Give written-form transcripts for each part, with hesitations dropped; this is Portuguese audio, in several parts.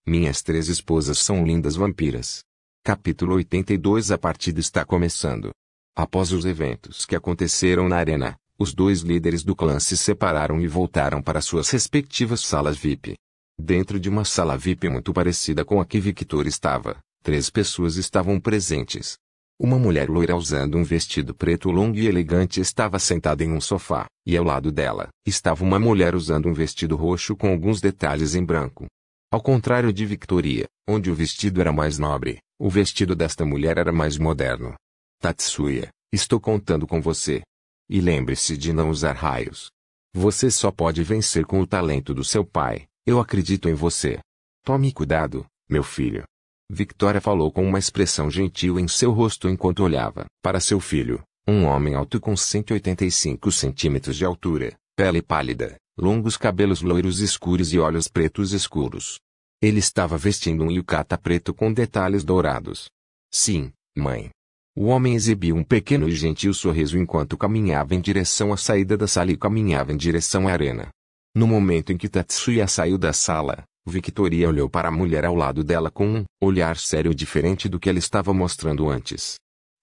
Minhas 3 esposas são lindas vampiras. Capítulo 82. A partida está começando. Após os eventos que aconteceram na arena, os 2 líderes do clã se separaram e voltaram para suas respectivas salas VIP. Dentro de uma sala VIP muito parecida com a que Victor estava, 3 pessoas estavam presentes. Uma mulher loira usando um vestido preto longo e elegante estava sentada em um sofá, e ao lado dela, estava uma mulher usando um vestido roxo com alguns detalhes em branco. Ao contrário de Victoria, onde o vestido era mais nobre, o vestido desta mulher era mais moderno. Tatsuya, estou contando com você. E lembre-se de não usar raios. Você só pode vencer com o talento do seu pai, eu acredito em você. Tome cuidado, meu filho. Victoria falou com uma expressão gentil em seu rosto enquanto olhava para seu filho, um homem alto com 185 centímetros de altura, pele pálida, longos cabelos loiros escuros e olhos pretos escuros. Ele estava vestindo um yukata preto com detalhes dourados. Sim, mãe. O homem exibiu um pequeno e gentil sorriso enquanto caminhava em direção à saída da sala e caminhava em direção à arena. No momento em que Tatsuya saiu da sala, Victoria olhou para a mulher ao lado dela com um olhar sério diferente do que ela estava mostrando antes.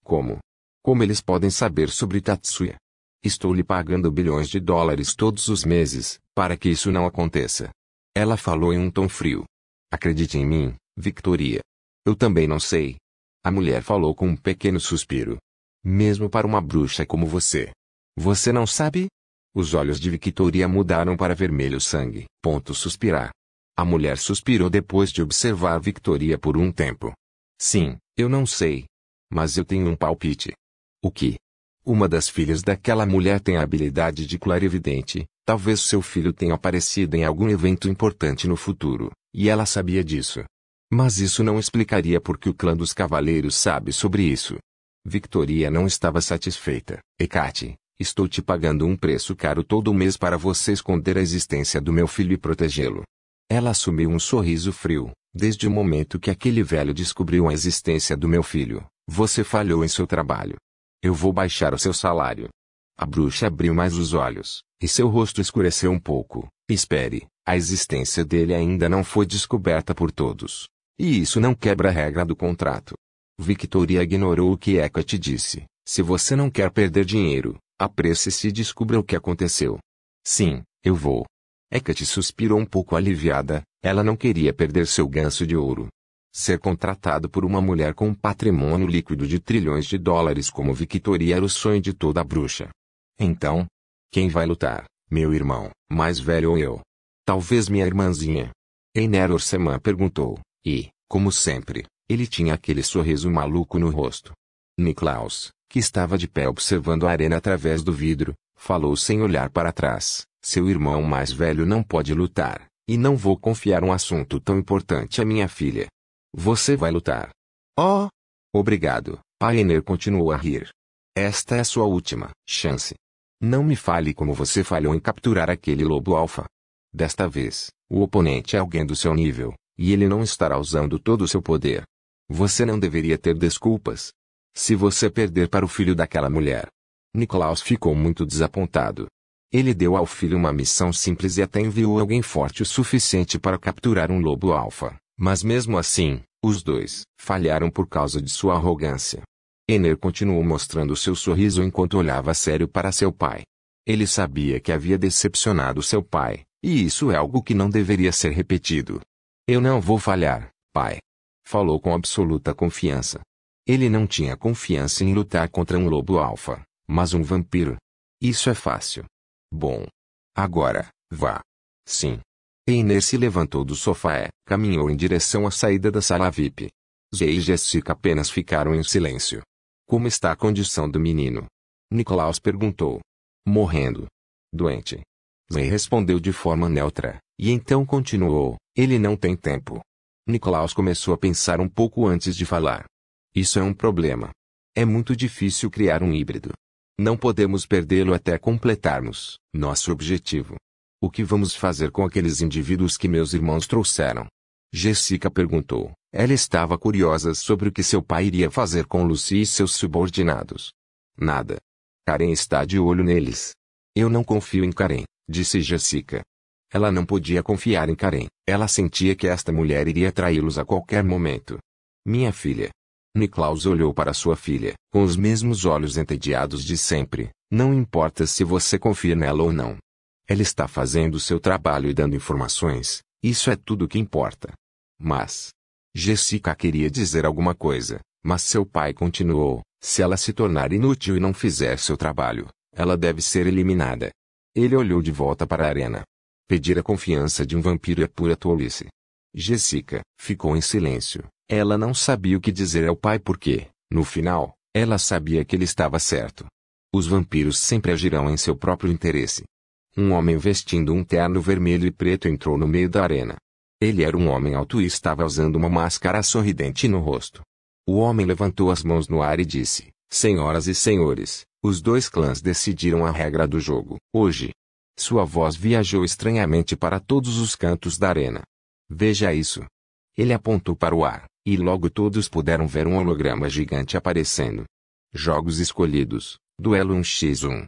Como? Como eles podem saber sobre Tatsuya? Estou lhe pagando bilhões de dólares todos os meses, para que isso não aconteça. Ela falou em um tom frio. Acredite em mim, Victoria. Eu também não sei. A mulher falou com um pequeno suspiro. Mesmo para uma bruxa como você. Você não sabe? Os olhos de Victoria mudaram para vermelho sangue. Suspirar. A mulher suspirou depois de observar Victoria por um tempo. Sim, eu não sei. Mas eu tenho um palpite. O que? Uma das filhas daquela mulher tem a habilidade de clarividente, talvez seu filho tenha aparecido em algum evento importante no futuro, e ela sabia disso. Mas isso não explicaria por que o clã dos cavaleiros sabe sobre isso. Victoria não estava satisfeita. Hecate, estou te pagando um preço caro todo mês para você esconder a existência do meu filho e protegê-lo. Ela assumiu um sorriso frio. Desde o momento que aquele velho descobriu a existência do meu filho, você falhou em seu trabalho. Eu vou baixar o seu salário. A bruxa abriu mais os olhos, e seu rosto escureceu um pouco. Espere, a existência dele ainda não foi descoberta por todos. E isso não quebra a regra do contrato. Victoria ignorou o que Hecate disse. Se você não quer perder dinheiro, apresse-se e descubra o que aconteceu. Sim, eu vou. Hecate suspirou um pouco aliviada, ela não queria perder seu ganso de ouro. Ser contratado por uma mulher com um patrimônio líquido de trilhões de dólares como Victoria era o sonho de toda bruxa. Então, quem vai lutar, meu irmão, mais velho ou eu? Talvez minha irmãzinha. Einer Orseman perguntou, e, como sempre, ele tinha aquele sorriso maluco no rosto. Niklaus, que estava de pé observando a arena através do vidro, falou sem olhar para trás. Seu irmão mais velho não pode lutar, e não vou confiar um assunto tão importante à minha filha. Você vai lutar. Oh! Obrigado, Painer continuou a rir. Esta é a sua última chance. Não me fale como você falhou em capturar aquele lobo alfa. Desta vez, o oponente é alguém do seu nível, e ele não estará usando todo o seu poder. Você não deveria ter desculpas. Se você perder para o filho daquela mulher. Niklaus ficou muito desapontado. Ele deu ao filho uma missão simples e até enviou alguém forte o suficiente para capturar um lobo alfa, mas mesmo assim, os 2 falharam por causa de sua arrogância. Einer continuou mostrando seu sorriso enquanto olhava sério para seu pai. Ele sabia que havia decepcionado seu pai, e isso é algo que não deveria ser repetido. Eu não vou falhar, pai. Falou com absoluta confiança. Ele não tinha confiança em lutar contra um lobo alfa, mas um vampiro. Isso é fácil. Bom. Agora, vá. Sim. Einer se levantou do sofá e caminhou em direção à saída da sala VIP. Zay e Jessica apenas ficaram em silêncio. Como está a condição do menino? Niklaus perguntou. Morrendo. Doente. Zay respondeu de forma neutra, e então continuou. Ele não tem tempo. Niklaus começou a pensar um pouco antes de falar. Isso é um problema. É muito difícil criar um híbrido. Não podemos perdê-lo até completarmos nosso objetivo. O que vamos fazer com aqueles indivíduos que meus irmãos trouxeram? Jessica perguntou. Ela estava curiosa sobre o que seu pai iria fazer com Lucy e seus subordinados. Nada. Karen está de olho neles. Eu não confio em Karen, disse Jessica. Ela não podia confiar em Karen. Ela sentia que esta mulher iria traí-los a qualquer momento. Minha filha. Niklaus olhou para sua filha, com os mesmos olhos entediados de sempre. Não importa se você confia nela ou não. Ela está fazendo seu trabalho e dando informações. Isso é tudo o que importa. Mas... Jessica queria dizer alguma coisa, mas seu pai continuou. Se ela se tornar inútil e não fizer seu trabalho, ela deve ser eliminada. Ele olhou de volta para a arena. Pedir a confiança de um vampiro é pura tolice. Jessica ficou em silêncio. Ela não sabia o que dizer ao pai porque, no final, ela sabia que ele estava certo. Os vampiros sempre agirão em seu próprio interesse. Um homem vestindo um terno vermelho e preto entrou no meio da arena. Ele era um homem alto e estava usando uma máscara sorridente no rosto. O homem levantou as mãos no ar e disse: Senhoras e senhores, os dois clãs decidiram a regra do jogo. Hoje. Sua voz viajou estranhamente para todos os cantos da arena. Veja isso. Ele apontou para o ar, e logo todos puderam ver um holograma gigante aparecendo. Jogos escolhidos. Duelo 1x1.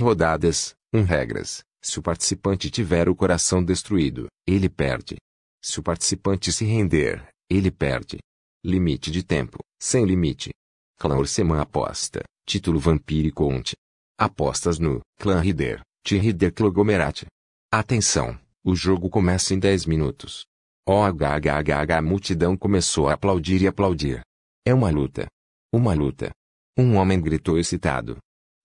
Rodadas, 1 regras. Se o participante tiver o coração destruído, ele perde. Se o participante se render, ele perde. Limite de tempo, sem limite. Clã Orseman aposta, título Vampírico Conte. Apostas no Clã Rider, Rider Conglomerate. Atenção, o jogo começa em 10 minutos. A multidão começou a aplaudir e aplaudir. É uma luta. Uma luta. Um homem gritou excitado.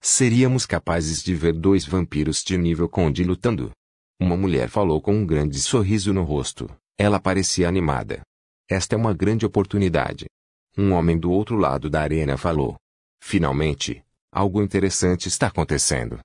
Seríamos capazes de ver 2 vampiros de nível Conde lutando. Uma mulher falou com um grande sorriso no rosto. Ela parecia animada. Esta é uma grande oportunidade. Um homem do outro lado da arena falou. Finalmente, algo interessante está acontecendo.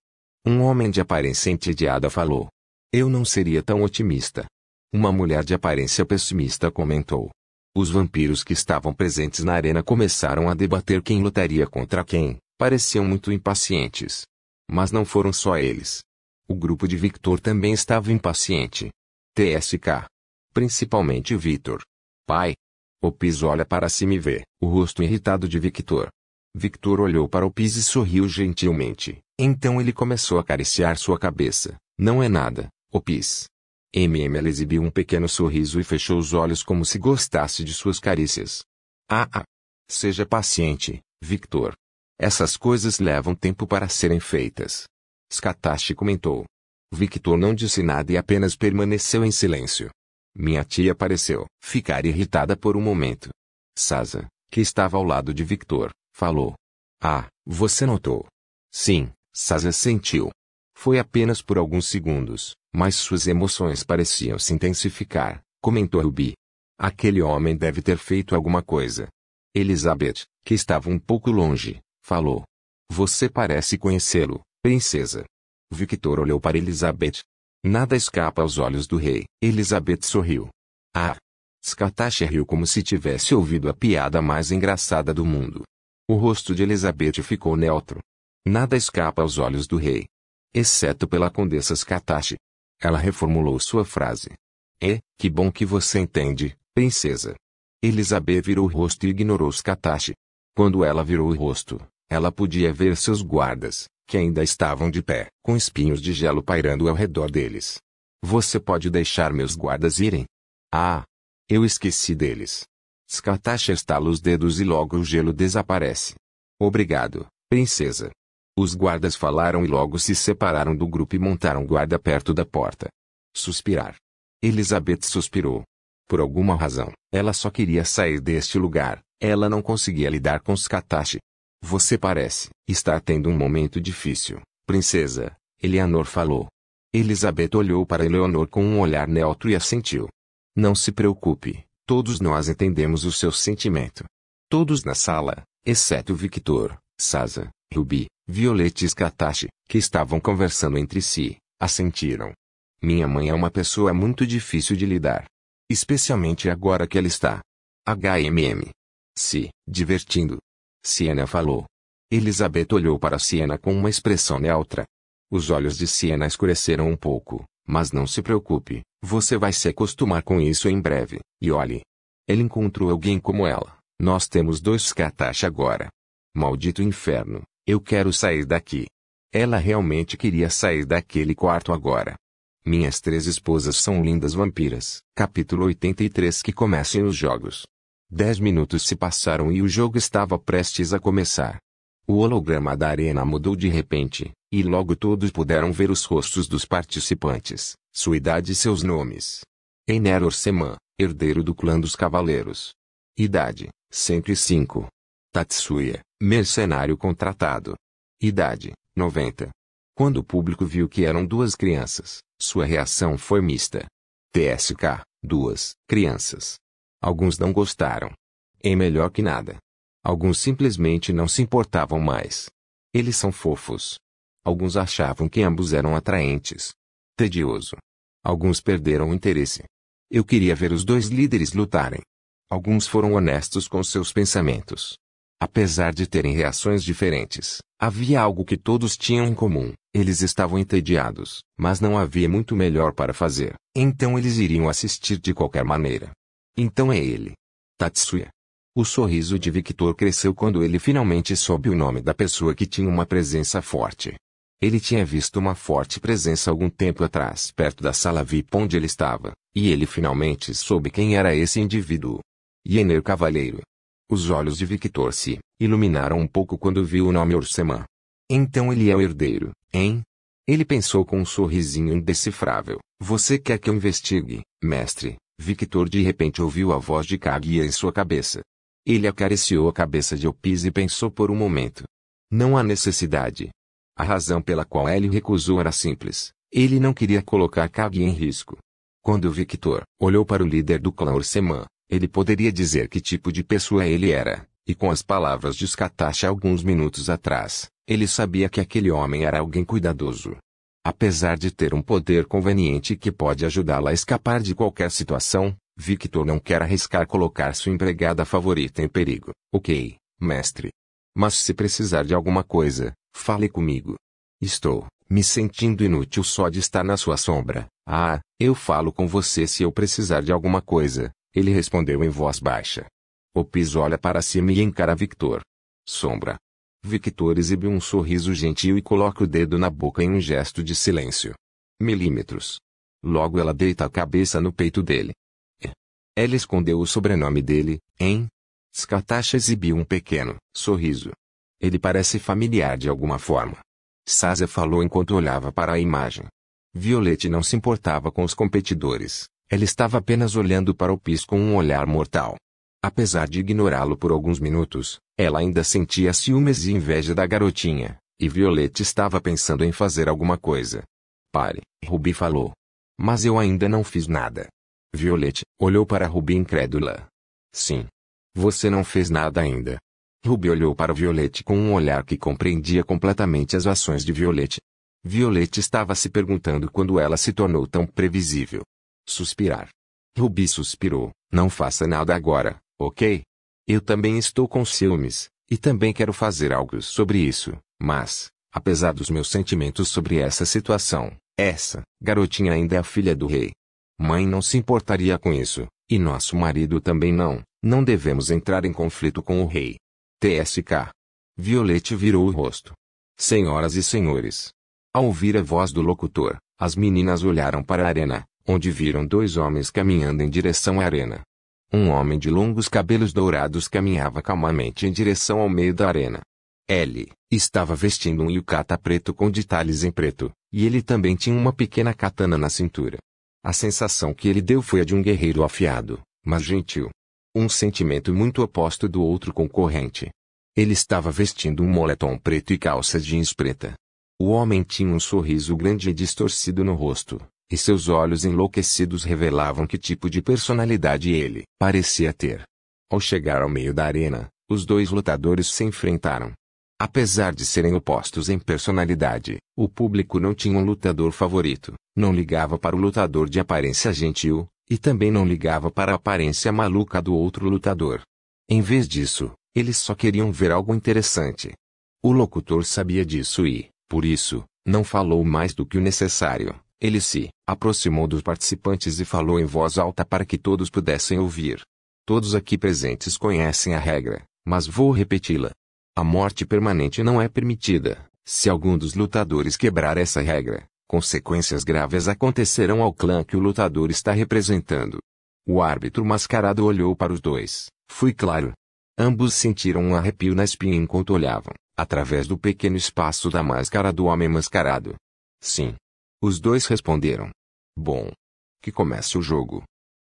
Um homem de aparência entediada falou. Eu não seria tão otimista. Uma mulher de aparência pessimista comentou. Os vampiros que estavam presentes na arena começaram a debater quem lutaria contra quem. Pareciam muito impacientes. Mas não foram só eles. O grupo de Victor também estava impaciente. TSK. Principalmente Victor. Pai. O Piz olha para cima e vê o rosto irritado de Victor. Victor olhou para o Piz e sorriu gentilmente. Então ele começou a acariciar sua cabeça. Não é nada, o Piz. Ela exibiu um pequeno sorriso e fechou os olhos como se gostasse de suas carícias. Seja paciente, Victor. Essas coisas levam tempo para serem feitas. Skatashi comentou. Victor não disse nada e apenas permaneceu em silêncio. Minha tia pareceu ficar irritada por um momento. Sasa, que estava ao lado de Victor, falou. Você notou? Sim, Sasa sentiu. Foi apenas por alguns segundos, mas suas emoções pareciam se intensificar, comentou Ruby. Aquele homem deve ter feito alguma coisa. Elizabeth, que estava um pouco longe, falou. Você parece conhecê-lo, princesa. Victor olhou para Elizabeth. Nada escapa aos olhos do rei. Elizabeth sorriu. Skatashi riu como se tivesse ouvido a piada mais engraçada do mundo. O rosto de Elizabeth ficou neutro. Nada escapa aos olhos do rei. Exceto pela condessa Skatashi. Ela reformulou sua frase. Que bom que você entende, princesa. Elizabeth virou o rosto e ignorou Skatashi. Quando ela virou o rosto, ela podia ver seus guardas, que ainda estavam de pé, com espinhos de gelo pairando ao redor deles. Você pode deixar meus guardas irem? Eu esqueci deles. Skatashi estala os dedos e logo o gelo desaparece. Obrigado, princesa. Os guardas falaram e logo se separaram do grupo e montaram guarda perto da porta. Suspirar. Elizabeth suspirou. Por alguma razão, ela só queria sair deste lugar. Ela não conseguia lidar com Skatashi. Você parece estar tendo um momento difícil, princesa, Eleanor falou. Elizabeth olhou para Eleanor com um olhar neutro e assentiu. Não se preocupe, todos nós entendemos o seu sentimento. Todos na sala, exceto Victor, Sasa, Ruby, Violet e Skatashi, que estavam conversando entre si, assentiram. Minha mãe é uma pessoa muito difícil de lidar. Especialmente agora que ela está se divertindo. Siena falou. Elizabeth olhou para Siena com uma expressão neutra. Os olhos de Siena escureceram um pouco, mas não se preocupe, você vai se acostumar com isso em breve. E olhe. Ele encontrou alguém como ela. Nós temos 2 Skatashi agora. Maldito inferno, eu quero sair daqui. Ela realmente queria sair daquele quarto agora. Minhas 3 esposas são lindas vampiras. Capítulo 83. Que comecem os jogos. 10 minutos se passaram e o jogo estava prestes a começar. O holograma da arena mudou de repente, e logo todos puderam ver os rostos dos participantes, sua idade e seus nomes. Einer Orseman, herdeiro do clã dos Cavaleiros. Idade, 105. Tatsuya, mercenário contratado. Idade, 90. Quando o público viu que eram 2 crianças, sua reação foi mista. TSK, 2 crianças. Alguns não gostaram. É melhor que nada. Alguns simplesmente não se importavam mais. Eles são fofos. Alguns achavam que ambos eram atraentes. Tedioso. Alguns perderam o interesse. Eu queria ver os 2 líderes lutarem. Alguns foram honestos com seus pensamentos. Apesar de terem reações diferentes, havia algo que todos tinham em comum. Eles estavam entediados, mas não havia muito melhor para fazer. Então eles iriam assistir de qualquer maneira. Então é ele. Tatsuya. O sorriso de Victor cresceu quando ele finalmente soube o nome da pessoa que tinha uma presença forte. Ele tinha visto uma forte presença algum tempo atrás perto da sala VIP onde ele estava, e ele finalmente soube quem era esse indivíduo. Yenneir Cavaleiro. Os olhos de Victor se iluminaram um pouco quando viu o nome Orseman. Então ele é o herdeiro, hein? Ele pensou com um sorrisinho indecifrável. Você quer que eu investigue, mestre? Victor de repente ouviu a voz de Kaguya em sua cabeça. Ele acariciou a cabeça de Opis e pensou por um momento. Não há necessidade. A razão pela qual ele recusou era simples. Ele não queria colocar Kaguya em risco. Quando Victor olhou para o líder do clã Orseman, ele poderia dizer que tipo de pessoa ele era, e com as palavras de Skatashi alguns minutos atrás, ele sabia que aquele homem era alguém cuidadoso. Apesar de ter um poder conveniente que pode ajudá-la a escapar de qualquer situação, Victor não quer arriscar colocar sua empregada favorita em perigo. Ok, mestre. Mas se precisar de alguma coisa, fale comigo. Estou me sentindo inútil só de estar na sua sombra. Ah, eu falo com você se eu precisar de alguma coisa. Ele respondeu em voz baixa. Opis olha para cima e encara Victor. Sombra. Victor exibe um sorriso gentil e coloca o dedo na boca em um gesto de silêncio. Milímetros. Logo ela deita a cabeça no peito dele. Ela escondeu o sobrenome dele, hein? Skatashi exibiu um pequeno sorriso. Ele parece familiar de alguma forma. Sazia falou enquanto olhava para a imagem. Violette não se importava com os competidores. Ela estava apenas olhando para Opis com um olhar mortal. Apesar de ignorá-lo por alguns minutos, ela ainda sentia ciúmes e inveja da garotinha, e Violette estava pensando em fazer alguma coisa. Pare, Ruby falou. Mas eu ainda não fiz nada. Violette olhou para Ruby incrédula. Sim. Você não fez nada ainda. Ruby olhou para Violette com um olhar que compreendia completamente as ações de Violette. Violette estava se perguntando quando ela se tornou tão previsível. Suspirar. Ruby suspirou. Não faça nada agora, ok? Eu também estou com ciúmes, e também quero fazer algo sobre isso, mas, apesar dos meus sentimentos sobre essa situação, essa garotinha ainda é a filha do rei. Mãe não se importaria com isso, e nosso marido também não. Não devemos entrar em conflito com o rei. TSK. Violette virou o rosto. Senhoras e senhores. Ao ouvir a voz do locutor, as meninas olharam para a arena, onde viram 2 homens caminhando em direção à arena. Um homem de longos cabelos dourados caminhava calmamente em direção ao meio da arena. Ele estava vestindo um yukata preto com detalhes em preto, e ele também tinha uma pequena katana na cintura. A sensação que ele deu foi a de um guerreiro afiado, mas gentil. Um sentimento muito oposto do outro concorrente. Ele estava vestindo um moletom preto e calça jeans preta. O homem tinha um sorriso grande e distorcido no rosto, e seus olhos enlouquecidos revelavam que tipo de personalidade ele parecia ter. Ao chegar ao meio da arena, os 2 lutadores se enfrentaram. Apesar de serem opostos em personalidade, o público não tinha um lutador favorito, não ligava para o lutador de aparência gentil, e também não ligava para a aparência maluca do outro lutador. Em vez disso, eles só queriam ver algo interessante. O locutor sabia disso e, por isso, não falou mais do que o necessário. Ele se aproximou dos participantes e falou em voz alta para que todos pudessem ouvir. Todos aqui presentes conhecem a regra, mas vou repeti-la. A morte permanente não é permitida. Se algum dos lutadores quebrar essa regra, Consequências graves acontecerão ao clã que o lutador está representando. O árbitro mascarado olhou para os dois. Foi claro. Ambos sentiram um arrepio na espinha enquanto olhavam, através do pequeno espaço da máscara do homem mascarado. Sim. Os dois responderam. Bom. Que comece o jogo.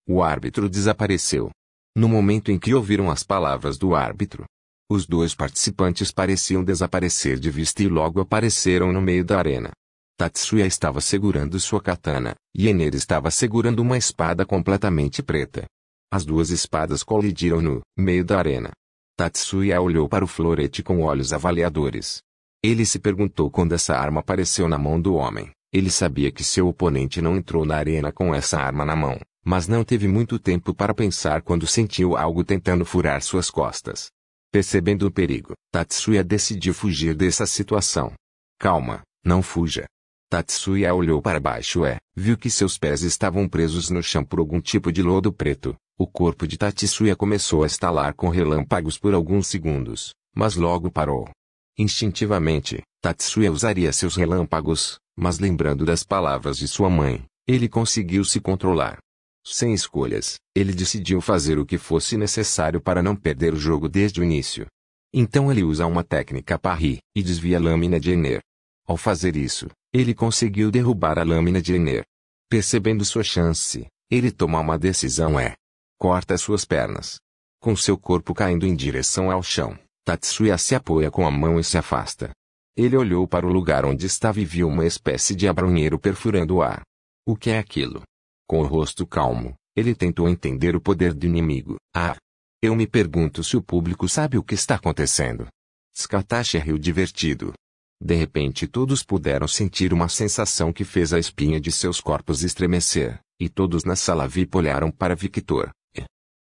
O árbitro desapareceu. No momento em que ouviram as palavras do árbitro, os dois participantes pareciam desaparecer de vista e logo apareceram no meio da arena. Tatsuya estava segurando sua katana, e Ener estava segurando uma espada completamente preta. As duas espadas colidiram no meio da arena. Tatsuya olhou para o florete com olhos avaliadores. Ele se perguntou quando essa arma apareceu na mão do homem. Ele sabia que seu oponente não entrou na arena com essa arma na mão, mas não teve muito tempo para pensar quando sentiu algo tentando furar suas costas. Percebendo o perigo, Tatsuya decidiu fugir dessa situação. Calma, não fuja. Tatsuya olhou para baixo e viu que seus pés estavam presos no chão por algum tipo de lodo preto. O corpo de Tatsuya começou a estalar com relâmpagos por alguns segundos, mas logo parou. Instintivamente, Tatsuya usaria seus relâmpagos, mas lembrando das palavras de sua mãe, ele conseguiu se controlar. Sem escolhas, ele decidiu fazer o que fosse necessário para não perder o jogo desde o início. Então ele usa uma técnica parry e desvia a lâmina de Ener. Ao fazer isso, ele conseguiu derrubar a lâmina de Ener. Percebendo sua chance, ele toma uma decisão e corta suas pernas. Com seu corpo caindo em direção ao chão, Tatsuya se apoia com a mão e se afasta. Ele olhou para o lugar onde estava e viu uma espécie de abrunheiro perfurando o ar. O que é aquilo? Com o rosto calmo, ele tentou entender o poder do inimigo. Eu me pergunto se o público sabe o que está acontecendo. Tsukatashi riu divertido. De repente todos puderam sentir uma sensação que fez a espinha de seus corpos estremecer, e todos na sala VIP olharam para Victor.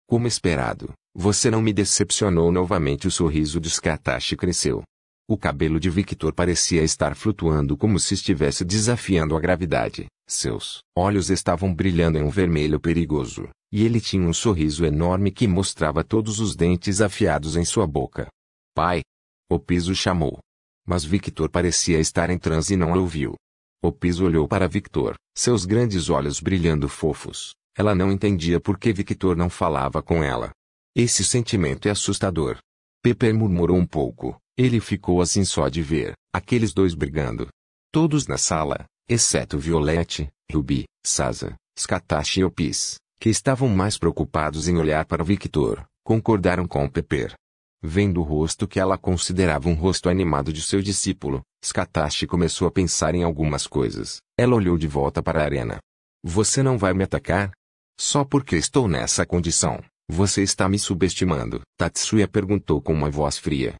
Como esperado, você não me decepcionou novamente. O sorriso de Tsukatashi cresceu. O cabelo de Victor parecia estar flutuando como se estivesse desafiando a gravidade. Seus olhos estavam brilhando em um vermelho perigoso, e ele tinha um sorriso enorme que mostrava todos os dentes afiados em sua boca. Pai! O Piso chamou. Mas Victor parecia estar em transe e não a ouviu. O Piso olhou para Victor, seus grandes olhos brilhando fofos. Ela não entendia por que Victor não falava com ela. Esse sentimento é assustador. Pepper murmurou um pouco. Ele ficou assim só de ver aqueles dois brigando. Todos na sala, exceto Violette, Ruby, Sasa, Tsukatashi e Opis, que estavam mais preocupados em olhar para Victor, concordaram com Pepper. Vendo o rosto que ela considerava um rosto animado de seu discípulo, Tsukatashi começou a pensar em algumas coisas. Ela olhou de volta para a arena. Você não vai me atacar? Só porque estou nessa condição, você está me subestimando? Tatsuya perguntou com uma voz fria.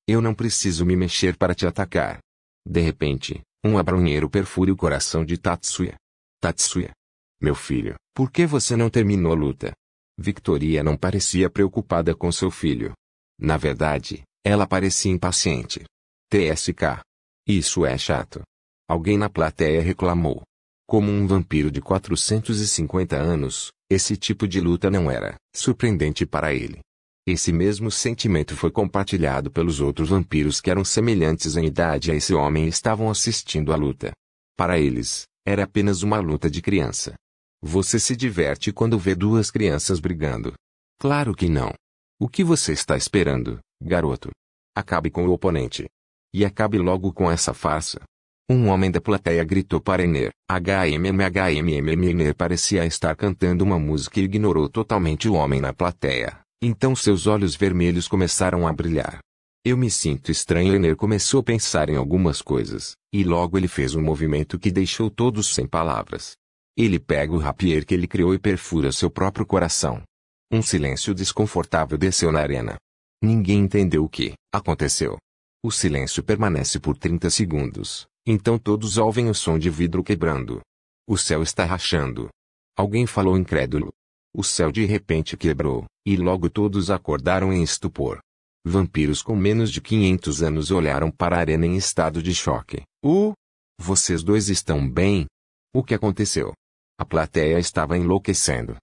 Eu não preciso me mexer para te atacar. De repente, um abrunheiro perfura o coração de Tatsuya. Tatsuya. Meu filho, por que você não terminou a luta? Victoria não parecia preocupada com seu filho. Na verdade, ela parecia impaciente. TSK. Isso é chato. Alguém na plateia reclamou. Como um vampiro de 450 anos, esse tipo de luta não era surpreendente para ele. Esse mesmo sentimento foi compartilhado pelos outros vampiros que eram semelhantes em idade a esse homem e estavam assistindo à luta. Para eles, era apenas uma luta de criança. Você se diverte quando vê duas crianças brigando? Claro que não. O que você está esperando, garoto? Acabe com o oponente. E acabe logo com essa farsa. Um homem da plateia gritou para Ener. Ener parecia estar cantando uma música e ignorou totalmente o homem na plateia. Então seus olhos vermelhos começaram a brilhar. Eu me sinto estranho. Ener começou a pensar em algumas coisas, e logo ele fez um movimento que deixou todos sem palavras. Ele pega o rapier que ele criou e perfura seu próprio coração. Um silêncio desconfortável desceu na arena. Ninguém entendeu o que aconteceu. O silêncio permanece por 30 segundos, então todos ouvem o som de vidro quebrando. O céu está rachando. Alguém falou incrédulo. O céu de repente quebrou, e logo todos acordaram em estupor. Vampiros com menos de 500 anos olharam para a arena em estado de choque. Vocês dois estão bem? O que aconteceu? A plateia estava enlouquecendo.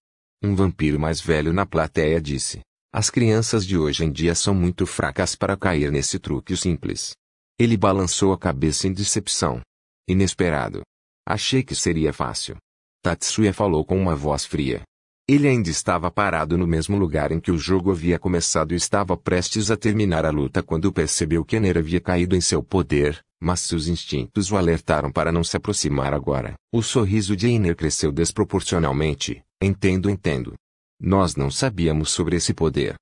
Um vampiro mais velho na plateia disse. As crianças de hoje em dia são muito fracas para cair nesse truque simples. Ele balançou a cabeça em decepção. Inesperado. Achei que seria fácil. Tatsuya falou com uma voz fria. Ele ainda estava parado no mesmo lugar em que o jogo havia começado e estava prestes a terminar a luta quando percebeu que Ener havia caído em seu poder, mas seus instintos o alertaram para não se aproximar agora. O sorriso de Ener cresceu desproporcionalmente. Entendo. Nós não sabíamos sobre esse poder.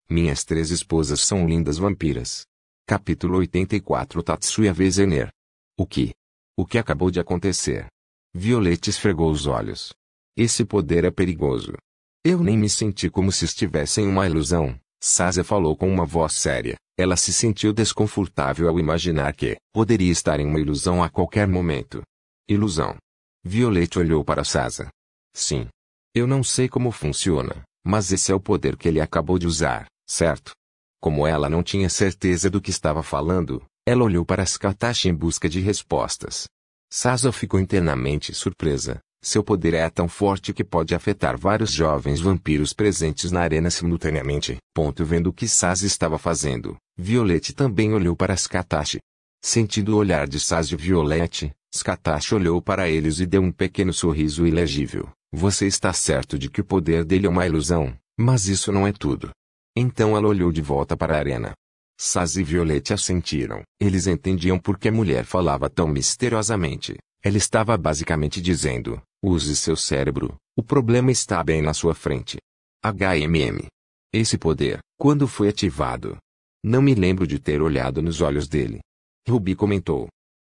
Minhas 3 esposas são lindas vampiras. Capítulo 84 Tatsuya vs Ener. O que? O que acabou de acontecer? Violette esfregou os olhos. Esse poder é perigoso. Eu nem me senti como se estivesse em uma ilusão, Sasa falou com uma voz séria. Ela se sentiu desconfortável ao imaginar que poderia estar em uma ilusão a qualquer momento. Ilusão. Violette olhou para Sasa. Sim. Eu não sei como funciona, mas esse é o poder que ele acabou de usar, certo? Como ela não tinha certeza do que estava falando, ela olhou para Skatashi em busca de respostas. Sasa ficou internamente surpresa. Seu poder é tão forte que pode afetar vários jovens vampiros presentes na arena simultaneamente. Vendo o que Sasa estava fazendo, Violette também olhou para Skatashi. Sentindo o olhar de Sasa e Violette, Skatashi olhou para eles e deu um pequeno sorriso ilegível. Você está certo de que o poder dele é uma ilusão, mas isso não é tudo. Então ela olhou de volta para a arena. Sasa e Violette assentiram. Eles entendiam por que a mulher falava tão misteriosamente. Ela estava basicamente dizendo, use seu cérebro, o problema está bem na sua frente. HMM. Esse poder, quando foi ativado? Não me lembro de ter olhado nos olhos dele. Ruby comentou.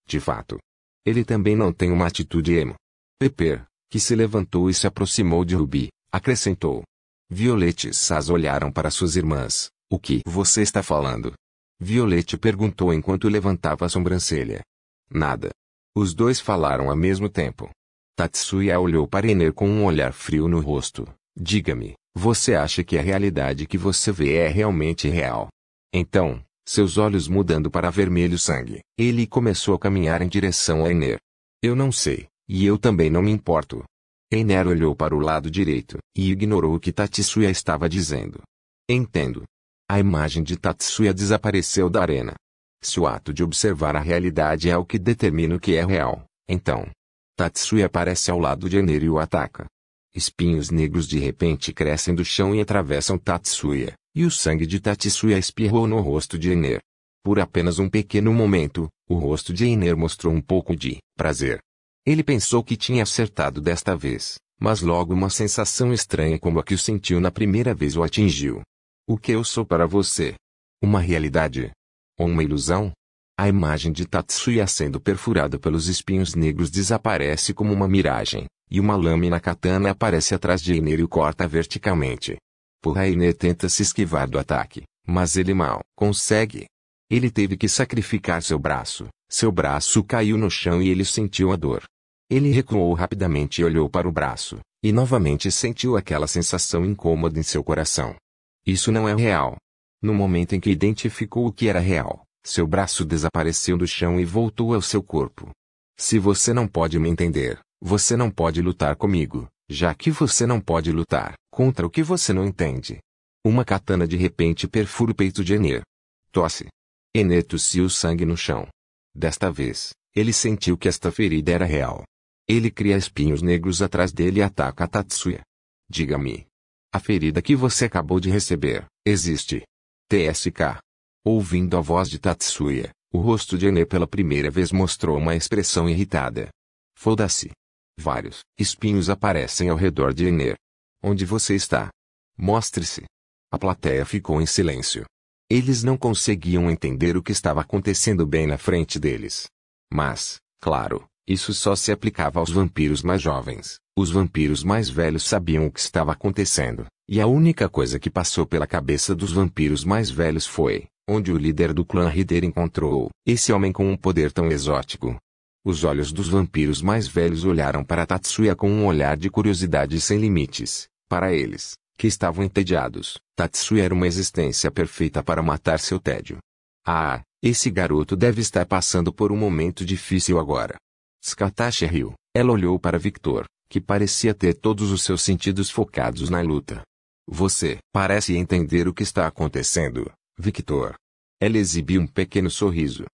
De fato. Ele também não tem uma atitude emo. Pepper, que se levantou e se aproximou de Ruby, acrescentou. Violette e Sasa olharam para suas irmãs. O que você está falando? Violette perguntou enquanto levantava a sobrancelha. Nada. Os dois falaram ao mesmo tempo. Tatsuya olhou para Ener com um olhar frio no rosto. Diga-me, você acha que a realidade que você vê é realmente real? Então, seus olhos mudando para vermelho sangue, ele começou a caminhar em direção a Ener. Eu não sei, e eu também não me importo. Ener olhou para o lado direito e ignorou o que Tatsuya estava dizendo. Entendo. A imagem de Tatsuya desapareceu da arena. Se o ato de observar a realidade é o que determina o que é real, então Tatsuya aparece ao lado de Ener e o ataca. Espinhos negros de repente crescem do chão e atravessam Tatsuya, e o sangue de Tatsuya espirrou no rosto de Ener. Por apenas um pequeno momento, o rosto de Ener mostrou um pouco de prazer. Ele pensou que tinha acertado desta vez, mas logo uma sensação estranha como a que o sentiu na primeira vez o atingiu. O que eu sou para você? Uma realidade? Ou uma ilusão? A imagem de Tatsuya sendo perfurada pelos espinhos negros desaparece como uma miragem, e uma lâmina katana aparece atrás de Ener e o corta verticalmente. Ener tenta se esquivar do ataque, mas ele mal consegue. Ele teve que sacrificar seu braço caiu no chão e ele sentiu a dor. Ele recuou rapidamente e olhou para o braço, e novamente sentiu aquela sensação incômoda em seu coração. Isso não é real. No momento em que identificou o que era real, seu braço desapareceu do chão e voltou ao seu corpo. Se você não pode me entender, você não pode lutar comigo, já que você não pode lutar contra o que você não entende. Uma katana de repente perfura o peito de Ener. Tosse. Ener tossiu sangue no chão. Desta vez, ele sentiu que esta ferida era real. Ele cria espinhos negros atrás dele e ataca Tatsuya. Diga-me. A ferida que você acabou de receber, existe. TSK. Ouvindo a voz de Tatsuya, o rosto de Ener pela primeira vez mostrou uma expressão irritada. Foda-se. Vários espinhos aparecem ao redor de Ener. Onde você está? Mostre-se. A plateia ficou em silêncio. Eles não conseguiam entender o que estava acontecendo bem na frente deles. Mas, claro, isso só se aplicava aos vampiros mais jovens. Os vampiros mais velhos sabiam o que estava acontecendo, e a única coisa que passou pela cabeça dos vampiros mais velhos foi, onde o líder do clã Rider encontrou esse homem com um poder tão exótico. Os olhos dos vampiros mais velhos olharam para Tatsuya com um olhar de curiosidade sem limites. Para eles, que estavam entediados, Tatsuya era uma existência perfeita para matar seu tédio. Ah, esse garoto deve estar passando por um momento difícil agora. Skatashi riu. Ela olhou para Victor, que parecia ter todos os seus sentidos focados na luta. Você parece entender o que está acontecendo, Victor. Ela exibiu um pequeno sorriso.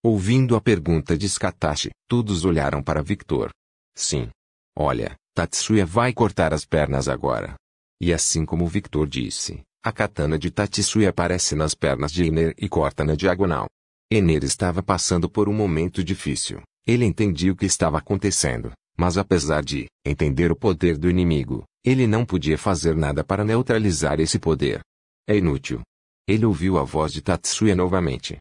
Ouvindo a pergunta de Scatachi, todos olharam para Victor. Sim. Olha, Tatsuya vai cortar as pernas agora. E assim como Victor disse, a katana de Tatsuya aparece nas pernas de Ener e corta na diagonal. Ener estava passando por um momento difícil. Ele entendia o que estava acontecendo, mas apesar de entender o poder do inimigo, ele não podia fazer nada para neutralizar esse poder. É inútil. Ele ouviu a voz de Tatsuya novamente.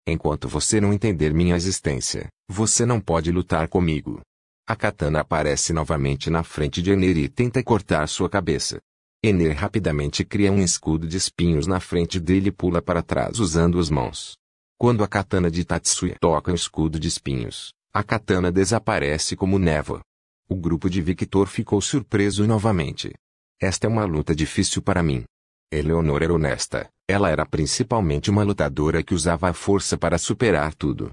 Enquanto você não entender minha existência, você não pode lutar comigo. A katana aparece novamente na frente de Ener e tenta cortar sua cabeça. Ener rapidamente cria um escudo de espinhos na frente dele e pula para trás usando as mãos. Quando a katana de Tatsuya toca o escudo de espinhos, a katana desaparece como névoa. O grupo de Victor ficou surpreso novamente. Esta é uma luta difícil para mim. Eleonora era honesta, ela era principalmente uma lutadora que usava a força para superar tudo.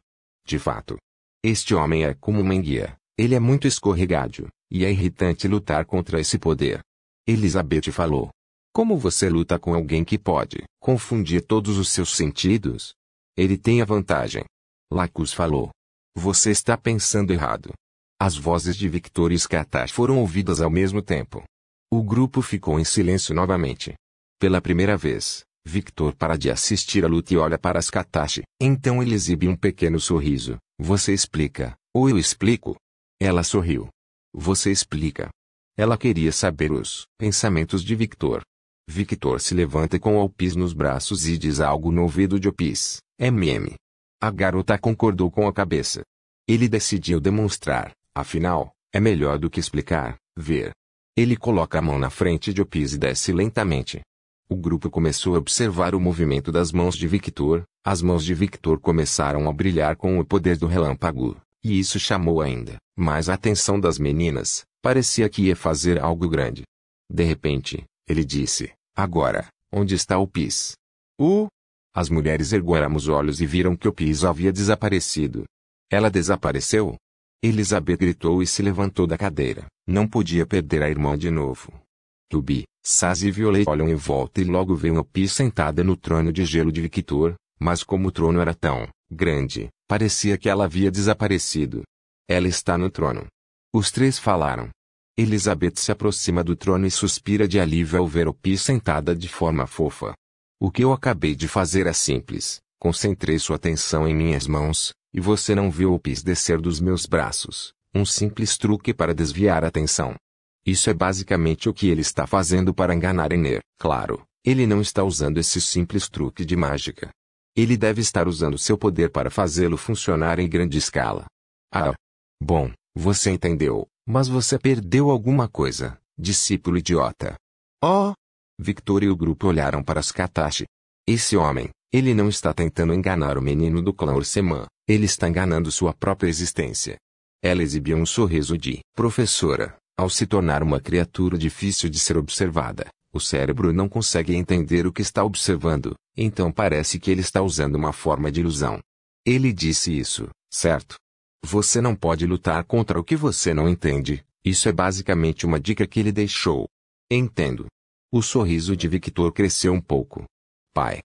De fato. Este homem é como uma enguia, ele é muito escorregadio, e é irritante lutar contra esse poder. Elizabeth falou. Como você luta com alguém que pode confundir todos os seus sentidos? Ele tem a vantagem. Lacus falou. Você está pensando errado. As vozes de Victor e Scatachi foram ouvidas ao mesmo tempo. O grupo ficou em silêncio novamente. Pela primeira vez, Victor para de assistir a luta e olha para Scatachi. Então ele exibe um pequeno sorriso. Você explica, ou eu explico? Ela sorriu. Você explica. Ela queria saber os pensamentos de Victor. Victor se levanta com Opis nos braços e diz algo no ouvido de Opis. A garota concordou com a cabeça. Ele decidiu demonstrar, afinal, é melhor do que explicar, ver. Ele coloca a mão na frente de Opis e desce lentamente. O grupo começou a observar o movimento das mãos de Victor. As mãos de Victor começaram a brilhar com o poder do relâmpago, e isso chamou ainda mais a atenção das meninas. Parecia que ia fazer algo grande. De repente, ele disse, agora, onde está Opis? As mulheres ergueram os olhos e viram que Opis havia desaparecido. Ela desapareceu? Elizabeth gritou e se levantou da cadeira. Não podia perder a irmã de novo. Ruby, Saz e Violet olham em volta e logo veem Opis sentada no trono de gelo de Victor, mas como o trono era tão grande, parecia que ela havia desaparecido. Ela está no trono. Os três falaram. Elizabeth se aproxima do trono e suspira de alívio ao ver Opis sentada de forma fofa. O que eu acabei de fazer é simples. Concentrei sua atenção em minhas mãos, e você não viu Opis descer dos meus braços. Um simples truque para desviar a atenção. Isso é basicamente o que ele está fazendo para enganar Ener. Claro, ele não está usando esse simples truque de mágica. Ele deve estar usando seu poder para fazê-lo funcionar em grande escala. Bom, você entendeu, mas você perdeu alguma coisa, discípulo idiota. Victor e o grupo olharam para Scatachi. Esse homem, ele não está tentando enganar o menino do clã Orseman, ele está enganando sua própria existência. Ela exibiu um sorriso de professora. Ao se tornar uma criatura difícil de ser observada, o cérebro não consegue entender o que está observando, então parece que ele está usando uma forma de ilusão. Ele disse isso, certo? Você não pode lutar contra o que você não entende, isso é basicamente uma dica que ele deixou. Entendo. O sorriso de Victor cresceu um pouco. Pai.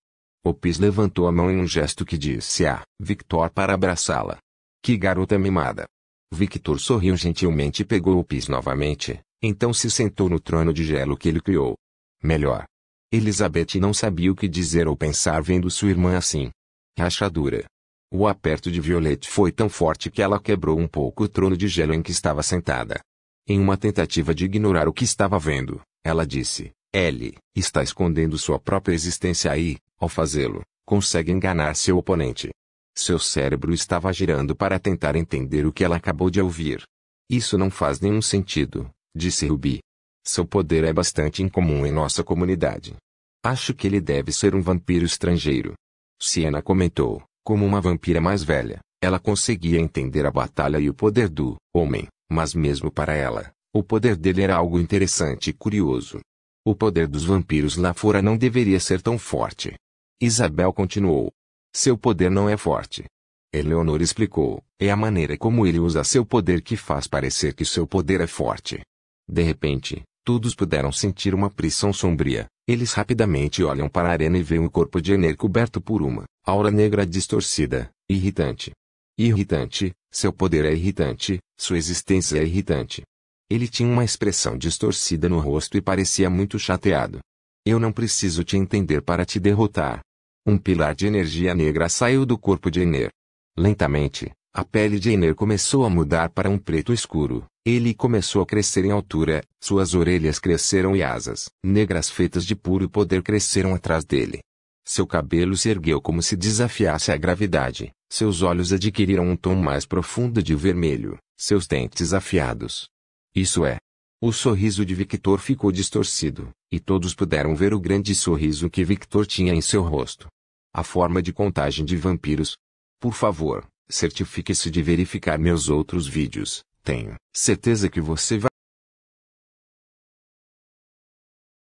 Opis levantou a mão em um gesto que disse a Victor para abraçá-la. Que garota mimada. Victor sorriu gentilmente e pegou Opis novamente, então se sentou no trono de gelo que ele criou. Melhor. Elizabeth não sabia o que dizer ou pensar vendo sua irmã assim. Rachadura. O aperto de Violet foi tão forte que ela quebrou um pouco o trono de gelo em que estava sentada. Em uma tentativa de ignorar o que estava vendo, ela disse, Ellie, está escondendo sua própria existência aí, ao fazê-lo, consegue enganar seu oponente. Seu cérebro estava girando para tentar entender o que ela acabou de ouvir. Isso não faz nenhum sentido, disse Ruby. Seu poder é bastante incomum em nossa comunidade. Acho que ele deve ser um vampiro estrangeiro. Siena comentou. Como uma vampira mais velha, ela conseguia entender a batalha e o poder do homem, mas mesmo para ela, o poder dele era algo interessante e curioso. O poder dos vampiros lá fora não deveria ser tão forte. Isabel continuou. Seu poder não é forte. Eleonora explicou, é a maneira como ele usa seu poder que faz parecer que seu poder é forte. De repente, todos puderam sentir uma pressão sombria. Eles rapidamente olham para a arena e veem o corpo de Ener coberto por uma aura negra distorcida, irritante. Irritante, seu poder é irritante, sua existência é irritante. Ele tinha uma expressão distorcida no rosto e parecia muito chateado. Eu não preciso te entender para te derrotar. Um pilar de energia negra saiu do corpo de Einer. Lentamente, a pele de Einer começou a mudar para um preto escuro. Ele começou a crescer em altura, suas orelhas cresceram e asas negras feitas de puro poder cresceram atrás dele. Seu cabelo se ergueu como se desafiasse a gravidade, seus olhos adquiriram um tom mais profundo de vermelho, seus dentes afiados. Isso é. O sorriso de Victor ficou distorcido, e todos puderam ver o grande sorriso que Victor tinha em seu rosto. A forma de contagem de vampiros. Por favor, certifique-se de verificar meus outros vídeos. Tenho certeza que você vai